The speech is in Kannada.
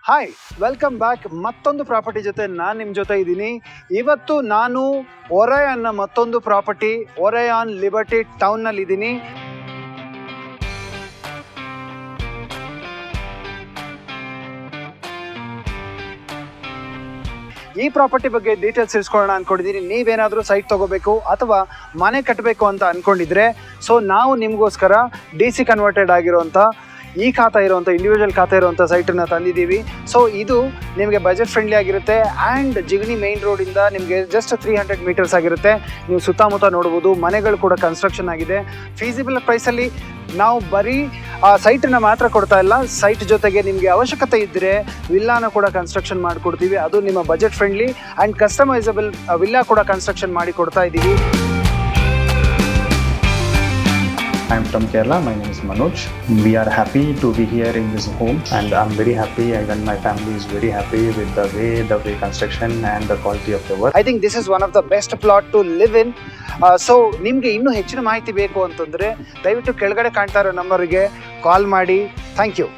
Hi, welcome back. ಮತ್ತೊಂದು ಪ್ರಾಪರ್ಟಿ ಜೊತೆ ನಾನು ನಿಮ್ಮ ಜೊತೆ ಇದ್ದೀನಿ. ಇವತ್ತು ನಾನು ಒರಯಾನ್ನ ಮತ್ತೊಂದು ಪ್ರಾಪರ್ಟಿ ಒರಯಾನ್ ಲಿಬರ್ಟಿ ಟೌನ್ನಲ್ಲಿ ಇದ್ದೀನಿ. ಈ ಪ್ರಾಪರ್ಟಿ ಬಗ್ಗೆ ಡೀಟೇಲ್ಸ್ ತಿಳಿಸ್ಕೊಳ್ಳೋಣ ಅಂದ್ಕೊಂಡಿದ್ದೀನಿ. ನೀವೇನಾದರೂ ಸೈಟ್ ತೊಗೋಬೇಕು ಅಥವಾ ಮನೆ ಕಟ್ಟಬೇಕು ಅಂತ ಅಂದ್ಕೊಂಡಿದ್ರೆ, ಸೊ ನಾವು ನಿಮಗೋಸ್ಕರ DC ಕನ್ವರ್ಟೆಡ್ ಆಗಿರೋಂಥ ಈ ಖಾತಾ ಇರುವಂಥ ಇಂಡಿವಿಜುವಲ್ ಖಾತಾ ಇರುವಂಥ ಸೈಟನ್ನು ತಂದಿದ್ದೀವಿ. ಸೊ ಇದು ನಿಮಗೆ ಬಜೆಟ್ ಫ್ರೆಂಡ್ಲಿ ಆಗಿರುತ್ತೆ ಆ್ಯಂಡ್ ಜಿಗಣಿ ಮೇನ್ ರೋಡಿಂದ ನಿಮಗೆ ಜಸ್ಟ್ 300 ಮೀಟರ್ಸ್ ಆಗಿರುತ್ತೆ. ನೀವು ಸುತ್ತಮುತ್ತ ನೋಡ್ಬೋದು, ಮನೆಗಳು ಕೂಡ ಕನ್ಸ್ಟ್ರಕ್ಷನ್ ಆಗಿದೆ. ಫೀಸಿಬಲ್ ಪ್ರೈಸಲ್ಲಿ ನಾವು ಬರೀ ಆ ಸೈಟನ್ನು ಮಾತ್ರ ಕೊಡ್ತಾ ಇಲ್ಲ, ಸೈಟ್ ಜೊತೆಗೆ ನಿಮಗೆ ಅವಶ್ಯಕತೆ ಇದ್ದರೆ ವಿಲ್ಲಾನ ಕೂಡ ಕನ್ಸ್ಟ್ರಕ್ಷನ್ ಮಾಡಿಕೊಡ್ತೀವಿ. ಅದು ನಿಮ್ಮ budget friendly and customisable villa ಕೂಡ ಕನ್ಸ್ಟ್ರಕ್ಷನ್ ಮಾಡಿ ಕೊಡ್ತಾ ಇದ್ದೀವಿ. I am from Kerala. My name is Manoj. We are happy to be here in this home, and I'm very happy. Even my family is very happy with the way construction and the quality of the work. I think this is one of the best plot to live in. So ನಿಮಗೆ ಇನ್ನೂ ಹೆಚ್ಚಿನ ಮಾಹಿತಿ ಬೇಕು ಅಂತಂದರೆ ದಯವಿಟ್ಟು ಕೆಳಗಡೆ ಕಾಣ್ತಾ ಇರೋ ನಂಬರ್ಗೆ ಕಾಲ್ ಮಾಡಿ. Thank you.